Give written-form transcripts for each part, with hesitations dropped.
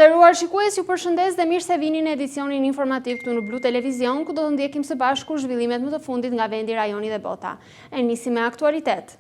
nderuar shikues, ju përshëndes dhe mirë se vini në edicionin informativ këtu në Blu Televizion, ku do të ndjekim së bashku zhvillimet më të fundit nga vendi, rajoni dhe bota. E nisim me aktualitet.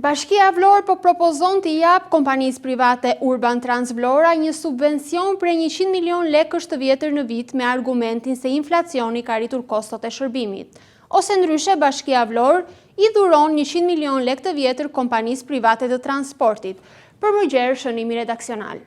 Bashkia Vlorë po propozon të jap kompanisë private Urban Trans Vlora një subvencion për 100 milion lekësh të vjetër në vit me argumentin se inflacioni ka rritur kostot e shërbimit. Ose ndryshe, Bashkia Vlorë i dhuron 100 milion lekë të vjetër kompanisë private të transportit. Për më gjerë shënimi redaksional.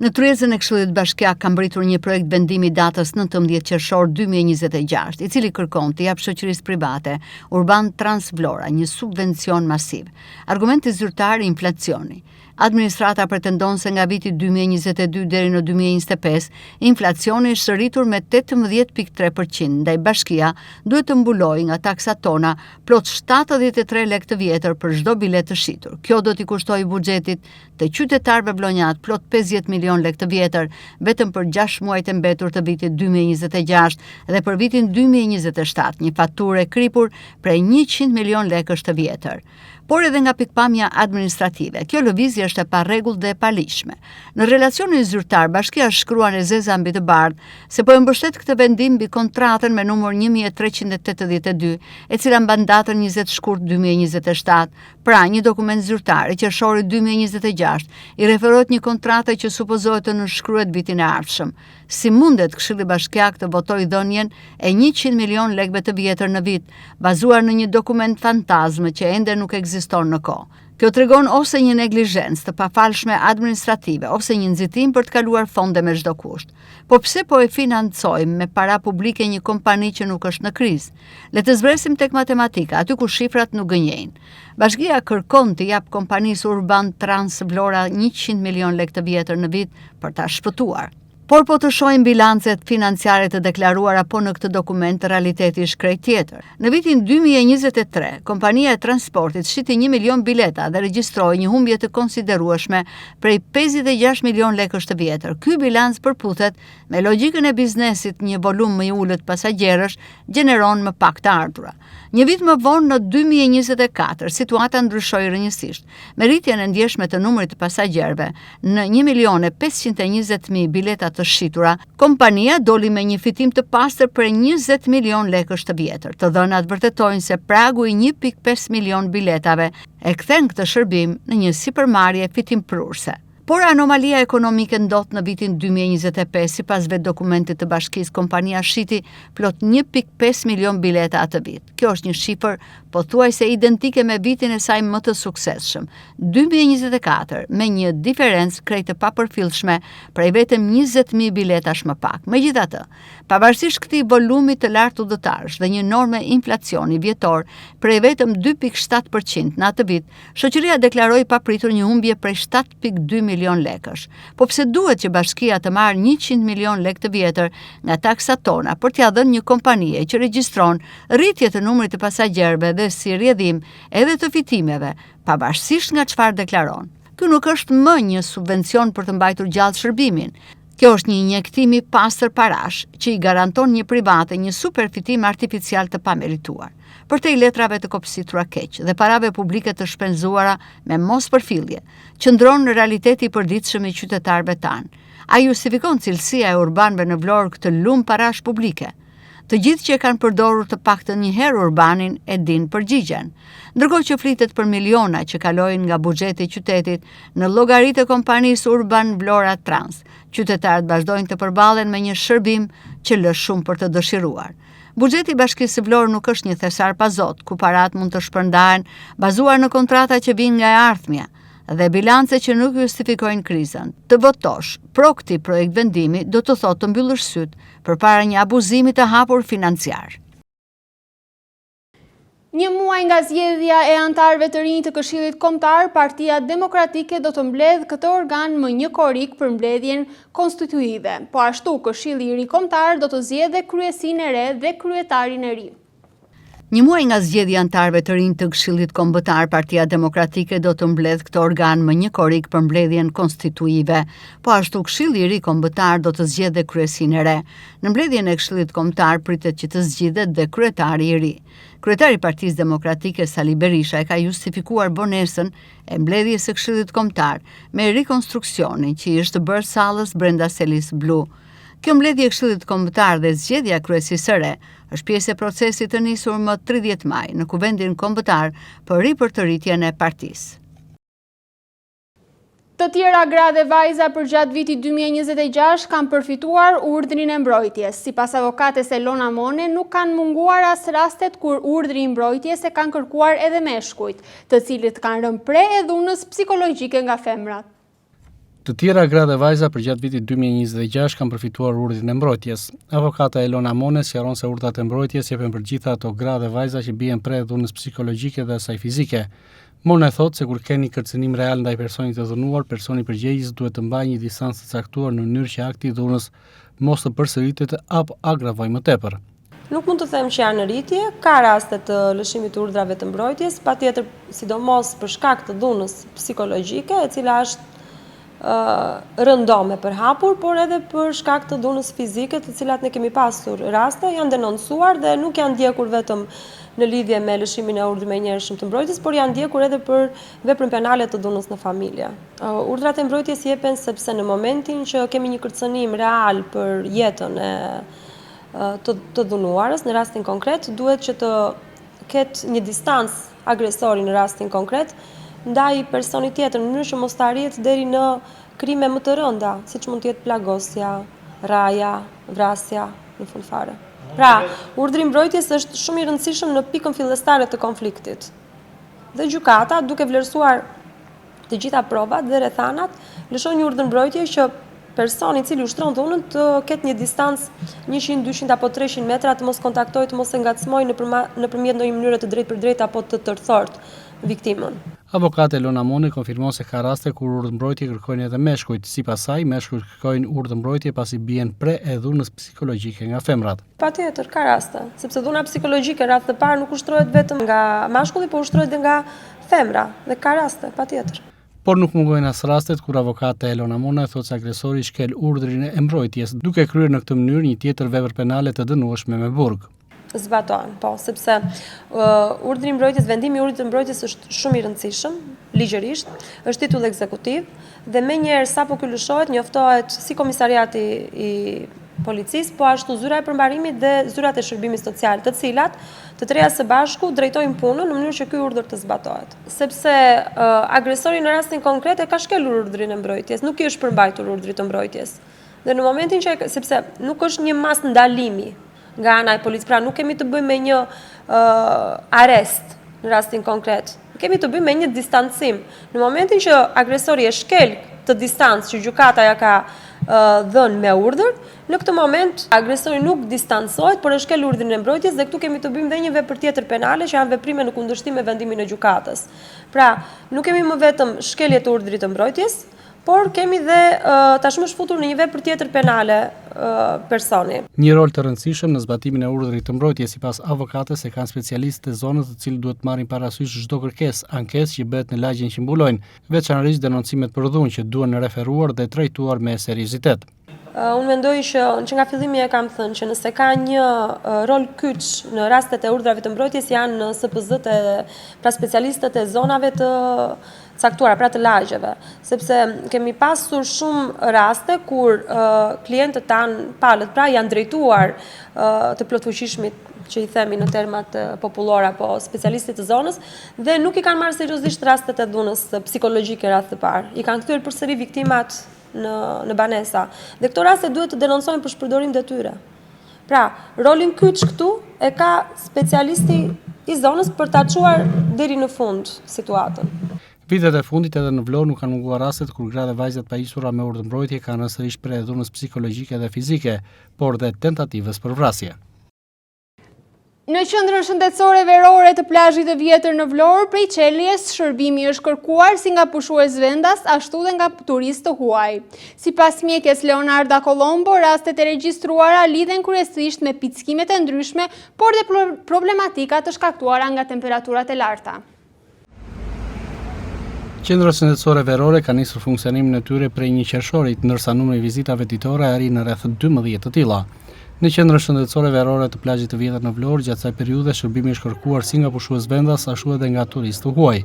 Në tryezën e Këshillit Bashkiak ka mbritur një projekt vendimi datës 19 qershor 2026, i cili kërkon të jap shoqërisë private Urban Trans Vlora një subvencion masiv. Argumenti zyrtar inflacioni. Administrata pretendon se nga viti 2022 deri në 2025, inflacioni është rritur me 18.3%, ndaj Bashkia duhet të mbulojë nga taksat tona plot 73 lekë të vjetër për çdo bilet të shitur. Kjo do t'i kushtojë buxhetit të qytetarëve vlonjat plot 50 milion lekë të vjetër vetëm për 6 muajt e mbetur të vitit 2026 dhe për vitin 2027, një faturë e kripur prej 100 milion lekësh të vjetër. Por edhe nga pikpamja administrative, kjo lëvizje është e parregull dhe e palishme. Në relacionin zyrtar, Bashkia shkruan e zeza mbi të bardhë se po e mbështet këtë vendim mbi kontratën me numër 1382, e cila mban datën 20 shkurt 2027. Pra, një dokument zyrtar i qershorit 2026 i referohet një kontrate që supozohet të nënshkruhet vitin e ardhshëm. Si mundet Këshilli Bashkiak të votojë dhënien e 100 milion lekëve të vjetër në vit, bazuar në një dokument fantazme që ende nuk ekziston në kohë. Kjo tregon ose një neglizhencë të pafalshme administrative, ose një nxitim për të kaluar fonde me çdo kusht. Po pse po e financojmë me para publike një kompani që nuk është në krizë? Le të zbresim tek matematika, aty ku shifrat nuk gënjejnë. Bashkia kërkon të jap kompanisë Urban Trans Vlora 100 milion lekë të vjetër në vit për ta shpëtuar. Por po të shohim bilancet financiare të deklaruara po në këtë dokument, realiteti është krejt tjetër. Në vitin 2023, kompania e transportit shiti 1 milion bileta dhe regjistroi një humbje të konsiderueshme prej 56 milion lekësh të vjetër. Ky bilanc përputhet me logjikën e biznesit, një volum më i ulët pasagjerësh gjeneron më pak të ardhura. Një vit më vonë në 2024, situata ndryshoi rrënjësisht. Me rritjen e ndjeshme të numrit të pasagjerëve në 1.520.000 bileta të shitura, kompania doli me një fitim të pastër për 20 milion lekësh të vjetër. Të dhënat vërtetojnë se pragu i 1.5 milion biletave e kthen këtë shërbim në një sipërmarrje fitimprurse. Por anomalia ekonomike ndodh në vitin 2025, sipas vetë dokumentit të Bashkisë, kompania shiti plot 1.5 milion bileta atë vit. Kjo është një shifër pothuajse identike me vitin e saj më të suksesshëm, 2024, me një diferencë krejt të papërfillshme prej vetëm 20.000 biletash më pak. Megjithatë, pavarësisht këtij volumi të lartë udhëtarësh dhe një norme inflacioni vjetor prej vetëm 2.7% në atë vit, shoqëria deklaroi papritur një humbje prej 7.2 milion lekësh. Po pse duhet që Bashkia të marrë 100 milion lekë të vjetër nga taksat tona për t'ia dhënë një kompanie që regjistron rritje të numrit të pasagjerëve dhe si rrjedhim edhe të fitimeve, pavarësisht nga çfarë deklaron? Ky nuk është më një subvencion për të mbajtur gjallë shërbimin. Kjo është një injektim i pastër parash që i garanton një private një superfitim artificial të pamerituar. Përtej letrave të kopësitura keq dhe parave publike të shpenzuara me mos përfillje, qëndron në realiteti i përditshëm i qytetarëve tanë. Ai justifikon cilësia e urbanëve në Vlorë këtë lum parash publike. Të gjithë që e kanë përdorur të paktën një herë urbanin e din përgjigjen. Ndërkohë që flitet për miliona që kalojnë nga buxheti i qytetit në llogaritë e kompanisë Urban Vlora Trans, qytetarët vazhdojnë të përballen me një shërbim që lë shumë për të dëshiruar. Buxheti i Bashkisë së Vlorë nuk është një thesar pa zot, ku parat mund të shpërndahen bazuar në kontrata që vijnë nga e ardhmja dhe bilance që nuk justifikojnë krizën. Të votosh pro këtij projekt vendimi do të thotë të mbyllësh syt përpara një abuzimi të hapur financiar. Një muaj nga zgjedhja e antarëve të rinj të Këshillit Kombëtar, Partia Demokratike do të mbledh këtë organ më një korik për mbledhjen konstituive. Po ashtu, Këshilli i Ri Kombëtar do të zgjedhë kryesinë e re dhe kryetarin e ri. Një muaj nga zgjedhja e anëtarëve të rinj të Këshillit Kombëtar, Partia Demokratike do të mbledh këtë organ më një korik për mbledhjen konstituive, po ashtu Këshilli i Ri Kombëtar do të zgjedhë kryesinë e re. Në mbledhjen e Këshillit Kombëtar pritet që të zgjidhet dhe kryetari i ri. Kryetari i Partisë Demokratike Sali Berisha e ka justifikuar vonesën e mbledhjes së Këshillit Kombëtar me rikonstruksionin që i është bërë sallës brenda selis blu. Kjo mbledhje e Këshillit Kombëtar dhe zgjedhja e kryesisë së re është pjesë e procesit të nisur më 30 maj në Kuvendin Kombëtar për ripërtëritjen e partisë. Të tjera gra dhe vajza për gjatë vitit 2026 kanë përfituar urdhrin e mbrojtjes. Sipas avokates Elona Mone, nuk kanë munguar as rastet kur urdhri i mbrojtjes e kanë kërkuar edhe meshkujt, të cilët kanë rënë pre e dhunës psikologjike nga femrat. Të tjera gra dhe vajza për gjatë vitit 2026 kanë përfituar urdhrin e mbrojtjes. Avokata Elona Mone sqaron se urdhrat e mbrojtjes jepen për gjitha ato gra dhe vajza që bien pre dhunës psikologjike dhe asaj fizike. Mone thotë se kur keni kërcënim real ndaj personit të dhunuar, personi përgjegjës duhet të mbajë një distancë të caktuar në mënyrë që akti i dhunës mos të përsëritet apo agravojë më tepër. Nuk mund të them që janë në rritje, ka raste të lëshimit të urdhrave të mbrojtjes, patjetër sidomos për shkak të dhunës psikologjike, e cila është rëndome për hapur, por edhe për shkak të dhunës fizike, të cilat ne kemi pasur raste, janë denoncuar dhe nuk janë ndjekur vetëm në lidhje me lëshimin e urdhrit menjëhershëm të mbrojtjes, por janë ndjekur edhe për veprën penale të dhunës në familje. Urdhrat e mbrojtjes jepen sepse në momentin që kemi një kërcënim real për jetën e të dhunuarës, në rastin konkret, duhet që të ketë një distancë agresori në rastin konkret, ndaj personit tjetër, në mënyrë që mos të arrihet deri në krime më të rënda, siç mund të jetë plagosja, rraja, vrasja në fund fare. Pra, urdhri i mbrojtjes është shumë i rëndësishëm në pikën fillestare të konfliktit. Dhe gjykata, duke vlerësuar të gjitha provat dhe rrethanat, lëshon një urdhër mbrojtje që personi i cili ushtron dhunën të ketë një distancë 100, 200 apo 300 metra, të mos kontaktojë, të mos e ngacmojë nëpërmjet ndonjë mënyre të drejtë apo të tërthort viktimën. Avokate Elona Mone konfirmon se ka raste kur urdhër mbrojtje kërkojnë edhe meshkujt. Sipas saj, meshkujt kërkojnë urdhër mbrojtje pasi bien pre e dhunës psikologjike nga femrat. Patjetër, ka raste, sepse dhuna psikologjike radhë të parë nuk ushtrohet vetëm nga mashkulli, por ushtrohet edhe nga femra, dhe ka raste, patjetër. Por nuk mungojnë as rastet kur avokate Elona Mone thotë se agresori shkel urdhrin e mbrojtjes, duke kryer në këtë mënyrë një tjetër vepër penale të dënueshme me burg. Zbatohen, po, sepse urdhri i mbrojtjes, vendimi i urdhrit të mbrojtjes është shumë i rëndësishëm, ligjërisht, është titull ekzekutiv dhe menjëherë sapo ky lëshohet, njoftohet si komisariati i policisë, po ashtu zyra e përmbarimit dhe zyrat e shërbimit social, të cilat të treja së bashku drejtojnë punën në mënyrë që ky urdhër të zbatohet. Sepse agresori në rastin konkret e ka shkelur urdhrin e mbrojtjes, nuk i është përmbajtur urdhri të mbrojtjes. Dhe në momentin që sepse nuk është një mas ndalimi nga ana e policisë, pra nuk kemi të bëjmë me një arrest në rastin konkret. Kemi të bëjmë me një distancim. Në momentin që agresori e shkel të distancë që gjykata ja ka dhënë me urdhër, në këtë moment agresori nuk distancohet, por e shkel urdhrin e mbrojtjes dhe këtu kemi të bëjmë dhe një vepër tjetër penale që janë veprime në kundërshtim me vendimin e gjykatës. Pra, nuk kemi më vetëm shkelje të urdhrit të mbrojtjes, por kemi dhe tashmë shfutur në një vepër tjetër penale personi. Një rol të rëndësishëm në zbatimin e urdhrit të mbrojtjes sipas avokates se kanë specialistë të zonës të cilët duhet marrin parasysh çdo kërkesë, ankesë që bëhet në lagjen që mbulojnë, veçanërisht denoncimet për dhunë që duhen referuar dhe trajtuar me seriozitet. Unë mendoj që nga fillimi e kam thënë që nëse ka një rol kyç në rastet e urdhrave të mbrojtjes janë në SPZ-t, pra specialistët e zonave të caktuara, pra të lagjeve, sepse kemi pasur shumë raste kur klientët tanë palët, pra janë drejtuar të plotfuqishmit që i themi në termat popullor apo specialistit të zonës, dhe nuk i kanë marrë seriozisht rastet e dhunës psikologjike radhë të parë. I kanë kthyer përsëri viktimat në banesa. Dhe këto raste duhet të denoncohen për shpërdorim detyre. Pra, rolin kyç këtu e ka specialisti i zonës për ta çuar deri në fund situatën. Vitet e fundit edhe në Vlorë nuk kanë munguar rastet kur gra dhe vajzat pajisura me urdhër mbrojtje kanë rënë sërish pre dhunës psikologjike dhe fizike, por dhe tentativës për vrasje. Në qendrën shëndetësore verore të plazhit të vjetër në Vlorë, prej qeljes, shërbimi është kërkuar si nga pushues vendas, ashtu dhe nga turistë të huaj. Sipas mjekes Leonarda Colombo, rastet e regjistruara lidhen kryesisht me pickimet e ndryshme, por dhe problematika të shkaktuara nga temperaturat e larta. Qendra shëndetësore verore ka nisur funksionimin e tyre prej 1 qershorit, ndërsa numri vizitave ditore arrin në rreth 12 të tilla. Në qendrën shëndetësore verore të plazhit të vjetër në Vlorë, gjatë kësaj periudhe shërbimi është kërkuar si nga pushues vendas ashtu edhe nga turistë të huaj.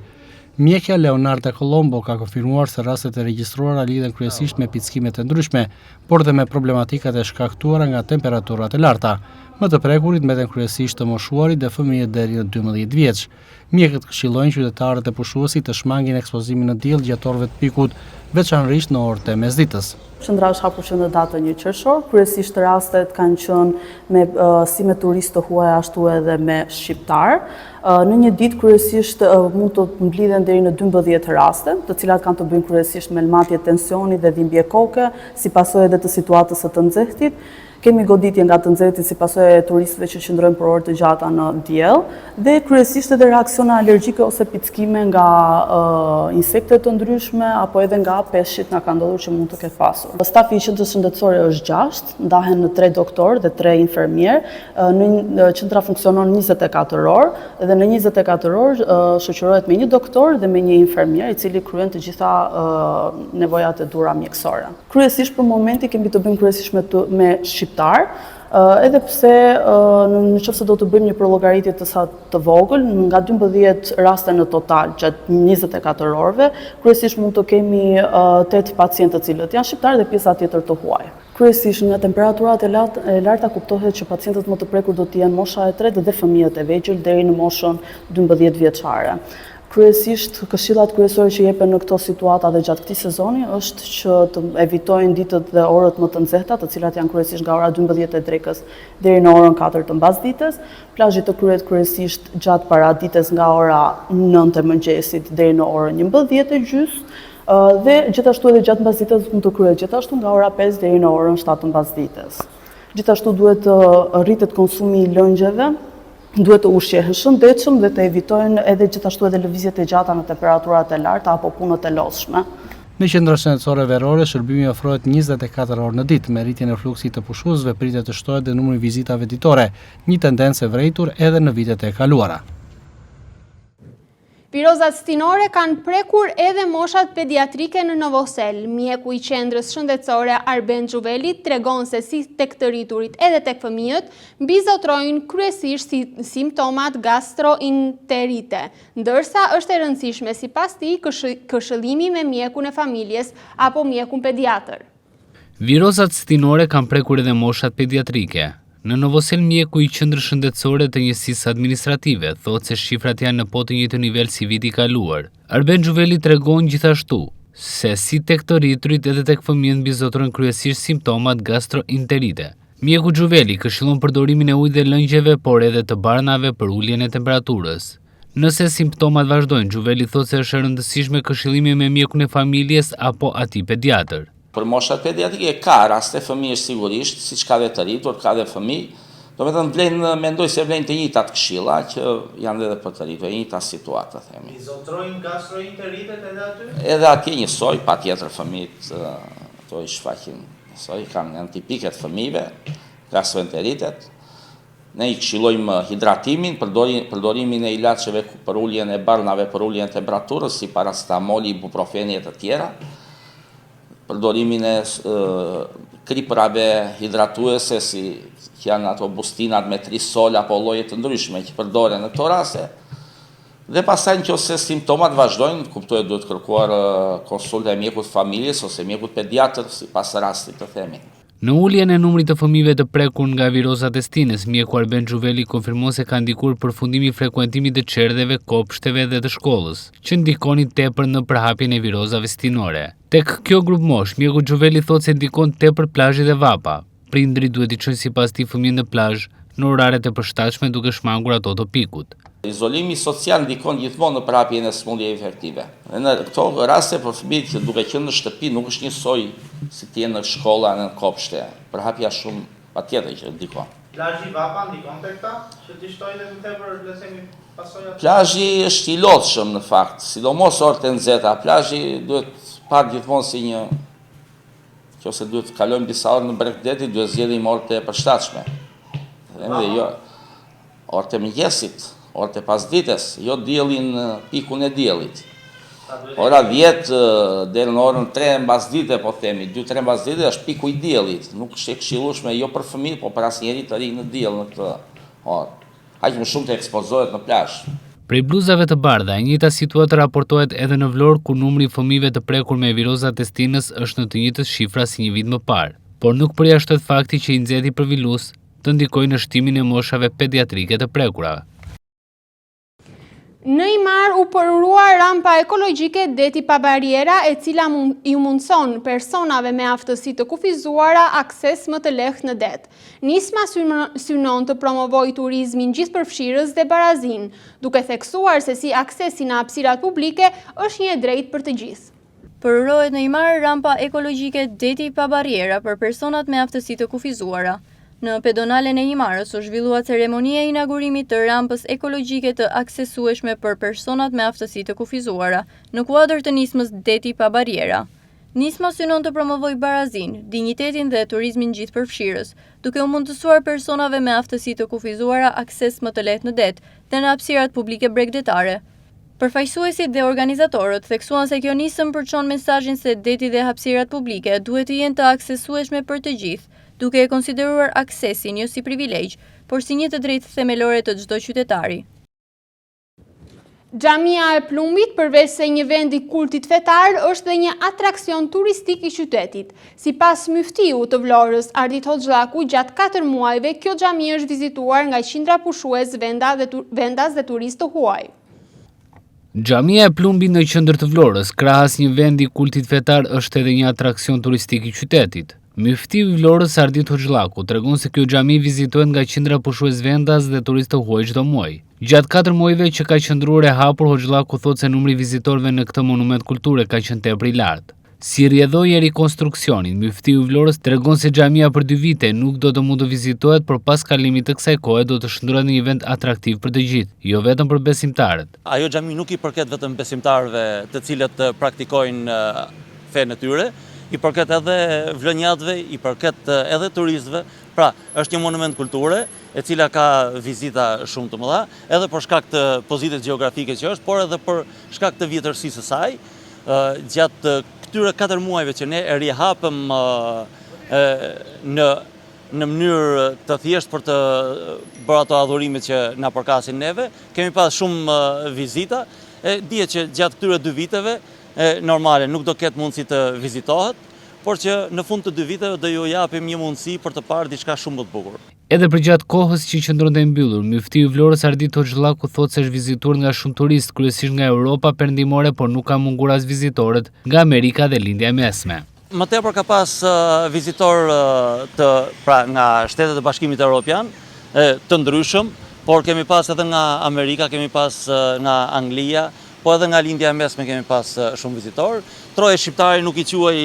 Mjekja Leonarda Colombo ka konfirmuar se rastet e regjistruara lidhen kryesisht me pickimet e ndryshme, por dhe me problematikat e shkaktuara nga temperaturat e larta. Më të prekurit mbeten kryesisht të moshuarit dhe fëmijët deri në 12 vjeç. Mjekët këshillojnë qytetarët e pushuesit të shmangin ekspozimin në diell gjatë orëve të pikut, veçanërisht në orët e mesditës. Qendra është hapur që në datën 1 qershor, kryesisht rastet kanë qenë si me turistë të huaj ashtu edhe me shqiptar. Në një ditë kryesisht mund të mblidhen deri në 12 raste, të cilat kanë të bëjnë kryesisht me lëmatje tensioni dhe dhimbje koke, si pasojë edhe të situatës së të nxehtit. Kemi goditje nga të nxehti si pasojë e turistëve që qëndrojnë për orë të gjata në diell, dhe kryesisht edhe reaksione alergjike ose pickime nga insekte të ndryshme apo edhe nga peshqit na ka ndodhur që mund të ketë pasur. Stafi i qendrës shëndetësore është 6, ndahen në 3 doktor dhe 3 infermier. Në qendra funksionon 24 orë dhe në 24 orë shoqërohet me 1 doktor dhe me 1 infermier, i cili kryen të gjitha nevojat e dhura mjekësore. Kryesisht për momenti kemi të bëjmë kryesisht me shqiptar, edhe pse në qoftë se do të bëjmë një llogaritje të sa të vogël, nga 12 raste në total gjatë 24 orëve, kryesisht mund të kemi 8 pacientë të cilët janë shqiptar dhe pjesa tjetër të huaj. Kryesisht nga temperaturat e larta kuptohet që pacientët më të prekur do të jenë mosha e 3 dhe fëmijët e vegjël deri në moshën 12 vjeçare. Kryesisht, këshillat kryesore që jepen në këto situata dhe gjatë këtij sezoni është që të evitojnë ditët dhe orët më të nxehta, të cilat janë kryesisht nga ora 12 e drekës deri në orën 4 të mbasdites. Plazhi të kryhet kryesisht gjatë paradites nga ora 9 e mëngjesit deri në orën 11:30. Dhe gjithashtu edhe gjatë mbasdites mund të kryhet gjithashtu nga ora 5 deri në orën 7 të mbasdites. Gjithashtu duhet të rritet konsumi i lëngjeve, duhet të ushqehen shëndetshëm dhe të evitojnë edhe gjithashtu edhe lëvizjet e gjata në temperaturat e larta apo punët e lodhshme. Në qendra shëndetësore verore, shërbimi ofrohet 24 orë në ditë, me rritjen e fluksit të pushuesve pritet të shtohet dhe numri vizitave ditore, një tendencë e vërejtur edhe në vitet e kaluara. Virozat stinore kanë prekur edhe moshat pediatrike në Novosel. Mjeku i qendrës shëndetësore Arben Xhuveli tregon se si tek të rriturit edhe tek fëmijët mbizotrojnë kryesisht simptomat gastroenterite, ndërsa është e rëndësishme sipas tij këshillimi me mjekun e familjes apo mjekun pediatër. Virozat stinore kanë prekur edhe moshat pediatrike. Në Novosel, mjeku i qendrës shëndetësore të njësisë administrative thotë se shifrat janë në po të njëjtë nivel si viti i kaluar. Arben Xhuveli tregon gjithashtu se si tek të rriturit edhe tek fëmijët mbizotrojnë kryesisht simptomat gastroenterite. Mjeku Xhuveli këshillon përdorimin e ujit dhe lëngjeve, por edhe të barnave për uljen e temperaturës. Nëse simptomat vazhdojnë, Xhuveli thotë se është e rëndësishme këshillimi me mjekun e familjes apo atij pediatër. Për moshat pediatrike ka raste fëmijësh sigurisht, siç ka dhe të rritur, ka dhe fëmijë, mendoj se vlen të njëjtat këshilla që janë edhe për të rritur, e njëjta situatë, themi. Izotrojnë gastroenteritet edhe aty? Edhe atje njësoj, patjetër fëmijët to i shfaqin njësoj, janë tipike të fëmijëve, gastroenteritet. Ne i këshillojmë hidratimin, përdorimin e ilaçeve për uljen e barnave, për uljen e temperaturës, si parastamoli, ibuprofeni e të tjera. Përdorimin e kriprave hidratuese si janë ato bustinat me trisol apo lloje të ndryshme që përdoren në këto raste. Dhe pastaj nëse simptomat vazhdojnë, kuptohet duhet kërkuar konsultë e mjekut familjes ose mjekut pediatër sipas rastit të themi. Në uljen e numrit të fëmijëve të prekur nga virozat e stinës, mjeku Arben Xhuveli konfirmon se ka ndikur përfundimi i frekuentimit të çerdheve, kopshteve dhe të shkollës, që ndikonin tepër në përhapjen e virozave stinore. Tek kjo grup mosh, mjeku Xhuveli thotë se ndikon tepër plazhi dhe vapa. Prindrit duhet i çojnë sipas tij fëmijën në plazh në oraret e përshtatshme duke shmangur ato të pikut. Izolimi social ndikon gjithmonë në përhapjen e sëmundjeve infektive. Në këto raste për fëmijët që duke qenë në shtëpi nuk është njësoj si të jenë në shkolla, në kopshte. Përhapja shumë patjetër që ndikon. Plazhi Vapa ndikon tek këta që ti shtojnë më tepër vlerësimi pasojat? Plazhi është i lodhshëm në fakt, sidomos orët e nxehta. Plazhi duhet parë gjithmonë si një, nëse duhet të kalojmë disa orë në breg deti, duhet zgjedhim orët e përshtatshme. Dhe jo orët e mëngjesit, orët e pasdites, jo diellin pikun e diellit. Ora 10 deri në orën 3 mbasdite, po themi, 2-3 mbasdite është piku i diellit. Nuk është e këshillueshme jo për fëmijë, po për asnjëri të ri në diell në këtë orë. Aq më shumë të ekspozohet në plazh. Prej bluzave të bardha, e njëjta situatë raportohet edhe në Vlorë, ku numri i fëmijëve të prekur me viroza testinës është në të njëjtës shifra si një vit më parë. Por nuk përjashtohet fakti që i nxehti për vilus të ndikojë në shtimin e moshave pediatrike të prekura. Në Imar u përrua rampa ekologjike deti pa bariera, e cila i mundson personave me aftësi të kufizuara akses më të lehtë në det. Nisma synon të promovojë turizmin gjithëpërfshirës dhe barazin, duke theksuar se si aksesi në hapësirat publike është një e drejtë për të gjithë. Përrurohet në Imar rampa ekologjike deti pa bariera për personat me aftësi të kufizuara. Në pedonalen e Imarës u zhvillua ceremonia e inaugurimit të rampës ekologjike të aksesueshme për personat me aftësi të kufizuara, në kuadër të nismës deti pa bariera. Nisma synon të promovojë barazin, dinjitetin dhe turizmin gjithëpërfshirës, duke u mundësuar personave me aftësi të kufizuara akses më të lehtë në det dhe në hapësirat publike bregdetare. Përfaqësuesit dhe organizatorët theksuan se kjo nisëm përçon mesazhin se deti dhe hapësirat publike duhet të jenë të aksesueshme për të gjithë, duke e konsideruar aksesin jo si privilegj, por si një të drejtë themelore të çdo qytetari. Xhamia e Plumbit, përveç se një vend i kultit fetar, është dhe një atraksion turistik i qytetit. Sipas muftiu të Vlorës, Ardit Hoxhallaku, gjatë 4 muajve, kjo xhami është vizituar nga qindra pushues, vendas dhe turistë të huaj. Xhamia e Plumbit në qendër të Vlorës, krahas një vend i kultit fetar, është edhe një atraksion turistik i qytetit. Muftiu i Vlorës Ardit Hoxhallaku tregon se kjo xhami vizitohet nga qindra pushues vendas dhe turistë të huaj çdo muaj. Gjatë 4 muajve që ka qëndruar e hapur, Hoxhallaku thotë se numri vizitorëve në këtë monument kulture ka qenë tepër i lartë. Si rrjedhoi e rikonstruksionit, muftiu i Vlorës tregon se xhamia për 2 vite nuk do të mund të vizitohet, por pas kalimit të kësaj kohe do të shndrohet në një vend atraktiv për të gjithë, jo vetëm për besimtarët. Ajo xhami nuk i përket vetëm besimtarëve të cilët praktikojnë fenë e tyre, i përket edhe vlonjatëve, i përket edhe turistëve. Pra, është një monument kulture, e cila ka vizita shumë të mëdha, edhe për shkak të pozitës gjeografike që është, por edhe për shkak të vjetërsisë së saj. Gjatë këtyre 4 muajve që ne e rihapëm në mënyrë të thjeshtë për të bërë ato adhurimet që na përkasin neve, kemi pas shumë vizita. Dihet që gjatë këtyre 2 viteve normale nuk do ketë mundësi të vizitohet, por që në fund të 2 viteve do ju japim një mundësi për të parë diçka shumë më të bukur. Edhe për gjatë kohës që qëndronte e mbyllur, muftiu i Vlorës Ardit Hoxhallaku thotë se është vizituar nga shumë turistë, kryesisht nga Europa perëndimore, por nuk ka mungur as vizitorët nga Amerika dhe Lindja e Mesme. Më tepër ka pas vizitor nga Shtetet e Bashkimit Evropian, të ndryshëm, por kemi pas edhe nga Amerika, kemi pas nga Anglia, po edhe nga Lindja e Mesme kemi pas shumë vizitor. Troje shqiptari nuk i quaj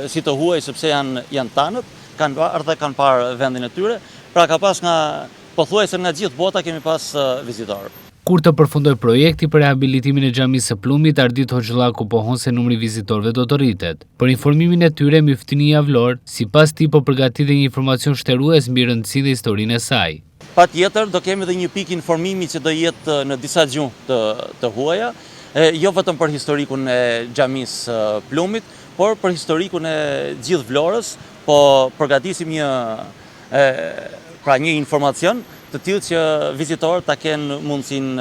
si të huaj, sepse janë tanët, kanë ardhur dhe kanë parë vendin e tyre. Pra ka pas nga pothuajse nga gjithë bota kemi pas vizitor. Kur të përfundoj projekti për rehabilitimin e xhamisë së Plumbit, Ardit Hoxhallaku pohon se numri i vizitorëve do të rritet. Për informimin e tyre, Myftinia Vlorë, sipas tij po përgatitet një informacion shtrues mbi rëndësinë dhe historinë e saj. Patjetër do kemi edhe një pikë informimi që do jetë në disa gjuhë të huaja, jo vetëm për historikun e xhamisë Plumbit, por për historikun e gjithë Vlorës, po përgatisim një informacion të tillë që vizitorët ta kenë mundësinë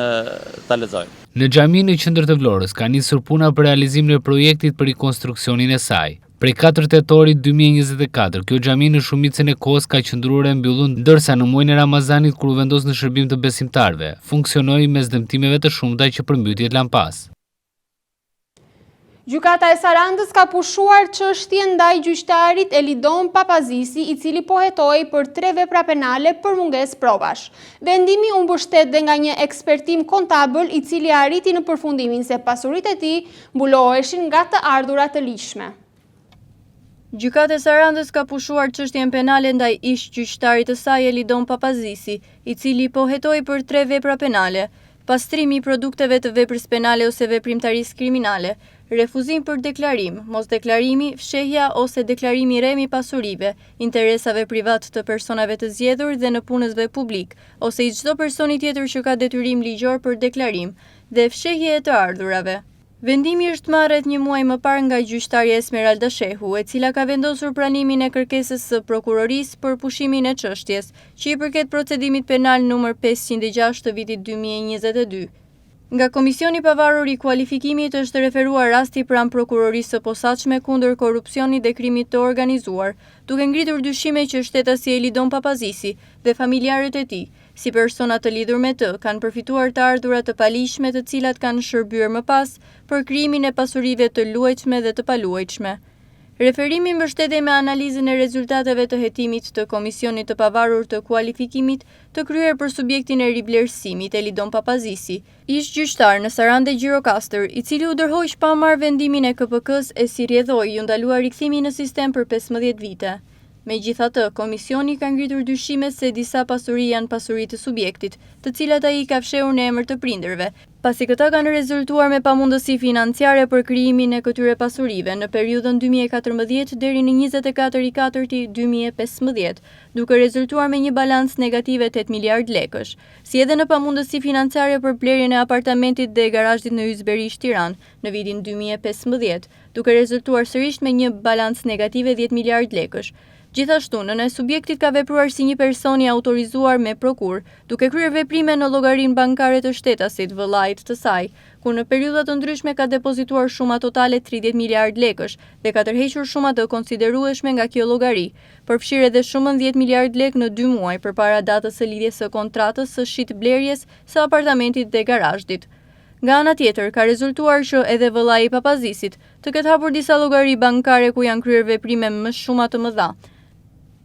ta lexojnë. Në xhaminë në qendër të Vlorës ka nisur puna për realizimin e projektit për rikonstruksionin e saj. Prej 4 tetorit 2024, kjo xhami në shumicën e kohës ka qëndruar e mbyllur, ndërsa në muajin e Ramazanit, kur u vendos në shërbim të besimtarëve, funksionoi mes dëmtimeve të shumta që përmbytjet lampas. Gjykata e Sarandës ka pushuar çështje ndaj gjyqtarit Elidon Papazisi, i cili po hetoi për 3 vepra penale për mungesë provash. Vendimi u mbështet dhe nga një ekspertim kontabël, i cili arriti në përfundimin se pasuritë e tij mbuloheshin nga të ardhurat të ligjshme. Gjykata e Sarandës ka pushuar çështjen penale ndaj ish gjyqtarit të saj Elidon Papazisi, i cili po hetoi për 3 vepra penale: pastrimi i produkteve të veprës penale ose veprimtarisë kriminale, refuzim për deklarim, mosdeklarimi, fshehja ose deklarimi i rrem i pasurive, interesave privat të personave të zgjedhur dhe në punësve publik, ose i çdo personi tjetër që ka detyrim ligjor për deklarim, dhe fshehje e të ardhurave. Vendimi është marrë rreth 1 muaj më parë nga gjyqtarja Esmeralda Shehu, e cila ka vendosur pranimin e kërkesës së prokurorisë për pushimin e çështjes, që i përket procedimit penal numër 506 të vitit 2022. Nga Komisioni Pavarur i Kualifikimit është referuar rasti pranë prokurorisë së posaçme kundër korrupsionit dhe krimit të organizuar, duke ngritur dyshime që shtetasi Elidon Papazisi dhe familjarët e tij, si persona të lidhur me të, kanë përfituar të ardhurat të paligjshme të cilat kanë shërbyer më pas për krijimin e pasurive të luajtshme dhe të paluajtshme. Referimi mbështetej me analizën e rezultateve të hetimit të Komisionit të Pavarur të Kualifikimit të kryer për subjektin e rivlerësimit Elidon Papazisi, ish gjyqtar në Sarandë Gjirokastër, i cili u dërhoi pa marrë vendimin e KPK-s e si rrjedhoi ju ndalua rikthimi në sistem për 15 vite. Megjithatë, komisioni ka ngritur dyshime se disa pasuri janë pasuri të subjektit, të cilat ai ka fshehur në emër të prindërve, pasi këta kanë rezultuar me pamundësi financiare për krijimin e këtyre pasurive në periudhën 2014 deri në 24/4/2015, duke rezultuar me një balancë negative 8 miliard lekësh, si edhe në pamundësi financiare për blerjen e apartamentit dhe garazhit në Yzberish, Tiranë, në vitin 2015, duke rezultuar sërish me një balancë negative 10 miliard lekësh. Gjithashtu, nëna e subjektit ka vepruar si një person i autorizuar me prokur, duke kryer veprime në llogarinë bankare të shtetasit, vëllait të saj, ku në periudha të ndryshme ka depozituar shuma totale 30 miliard lekësh dhe ka tërhequr shuma të konsiderueshme nga kjo llogari, përfshirë edhe shumën 10 miliard lekë në 2 muaj përpara datës së lidhjes së kontratës së shitblerjes së apartamentit dhe garazhit. Nga ana tjetër, ka rezultuar që edhe vëllai i Papazisit të ketë hapur disa llogari bankare ku janë kryer veprime më shumë të mëdha.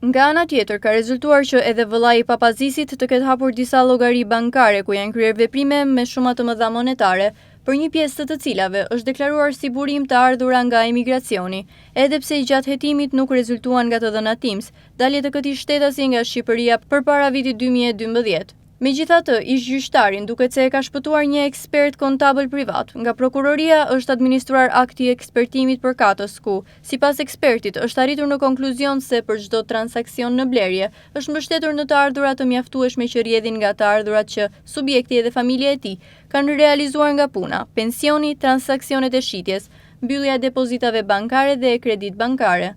Nga ana tjetër, ka rezultuar që edhe vëllai i Papazisit të ketë hapur disa llogari bankare ku janë kryer veprime me shuma të mëdha monetare, për një pjesë të cilave është deklaruar si burim të ardhura nga emigracioni, edhe pse i gjatë hetimit nuk rezultuan nga të dhënat TIMS, dalje të këtij shtetasi nga Shqipëria përpara vitit 2012. Megjithatë, ish gjyqtarin duket se e ka shpëtuar një ekspert kontabël privat. Nga prokuroria është administruar akti i ekspertimit përkatës ku, sipas ekspertit, është arritur në konkluzion se për çdo transaksion në blerje është mbështetur në të ardhurat të mjaftueshme që rrjedhin nga të ardhurat që subjekti dhe familja e tij kanë realizuar nga puna, pensioni, transaksionet e shitjes, mbyllja e depozitave bankare dhe e kredit bankare.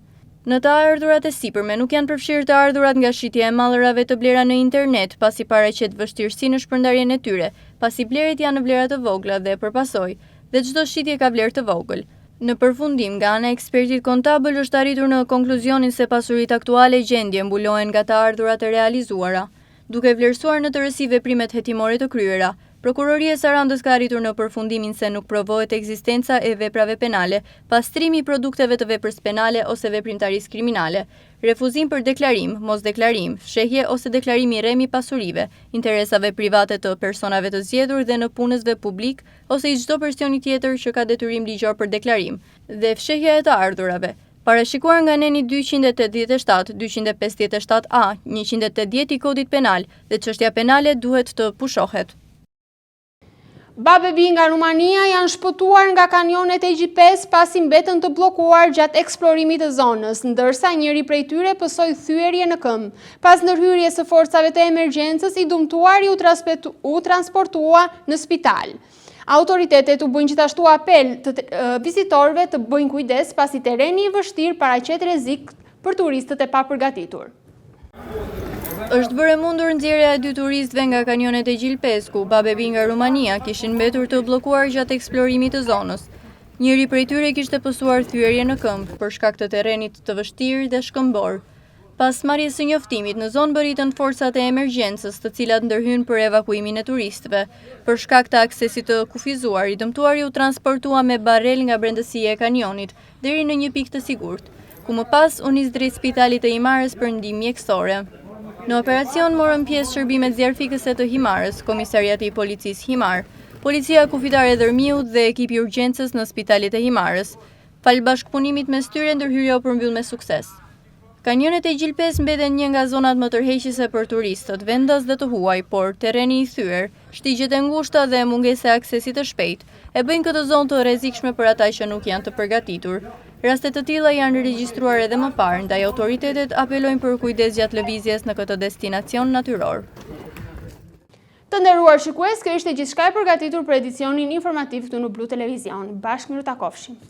Në të ardhurat e sipërme nuk janë përfshirë të ardhurat nga shitja e mallrave të blera në internet, pasi paraqet vështirësi në shpërndarjen e tyre, pasi blerit janë në vlera të vogla dhe përpasoj, dhe çdo shitje ka vlerë të vogël. Në përfundim, nga ana e ekspertit kontabël është arritur në konkluzionin se pasuritë aktuale gjendje mbulohen nga të ardhurat e realizuara, duke vlerësuar në tërësi veprimet hetimore të kryera. Prokuroria e Sarandës ka arritur në përfundimin se nuk provohet ekzistenca e veprave penale, pastrimi i produkteve të veprës penale ose veprimtarisë kriminale, refuzim për deklarim, mosdeklarim, fshehje ose deklarimi i rrem i pasurive, interesave private të personave të zgjedhur dhe në punësve publik ose i çdo personi tjetër që ka detyrim ligjor për deklarim, dhe fshehja e të ardhurave. Parashikuar nga neni 287, 257A, 180 i Kodit Penal dhe çështja penale duhet të pushohet. Babebi nga Rumania janë shpëtuar nga kanionet e GPS pasi mbetën të bllokuar gjatë eksplorimit të zonës, ndërsa njëri prej tyre pësoi thyerje në këmbë. Pas ndërhyrjes së forcave të emergjencës, i dëmtuari u transportua në spital. Autoritetet u bëjnë gjithashtu apel të vizitorëve të bëjnë kujdes pasi tereni i vështirë paraqet rrezik për turistët e papërgatitur. Është bërë mundur nxjerrja e 2 turistëve nga kanionet e Gjilpesku, babebi nga Rumania kishin mbetur të bllokuar gjatë eksplorimit të zonës. Njëri prej tyre kishte pësuar thyerje në këmbë për shkak të terrenit të vështirë dhe shkëmbor. Pas marrjes së njoftimit, në zonë bëritën forcat e emergjencës, të cilat ndërhyn për evakuimin e turistëve. Për shkak të aksesit të kufizuar, i dëmtuari u transportua me barel nga brendësia e kanionit deri në një pikë të sigurt, ku më pas u nis drejt spitalit të Himarës për ndihmë mjekësore. Në operacion morën pjesë shërbimet zjarfikëse të Himarës, Komisariati i Policisë Himar, Policia Kufitare Dërmiut dhe ekipi urgjencës në spitalit e Himarës. Fal bashkëpunimit mes tyre, ndërhyrja u përmbyll me sukses. Kanjonet e Gjilpes mbeten një nga zonat më tërheqëse për turistët, vendas dhe të huaj, por terreni i thyer, shtigjet e ngushta dhe mungesa e aksesit të shpejt e bëjnë këtë zonë të rrezikshme për ata që nuk janë të përgatitur. Raste të tilla janë regjistruar edhe më parë, ndaj autoritetet apelojnë për kujdes gjatë lëvizjes në këtë destinacion natyror. Të nderuar shikues, kjo ishte gjithçka e përgatitur për edicionin informativ këtu në Blu Televizion. Bashkë miru takofshim.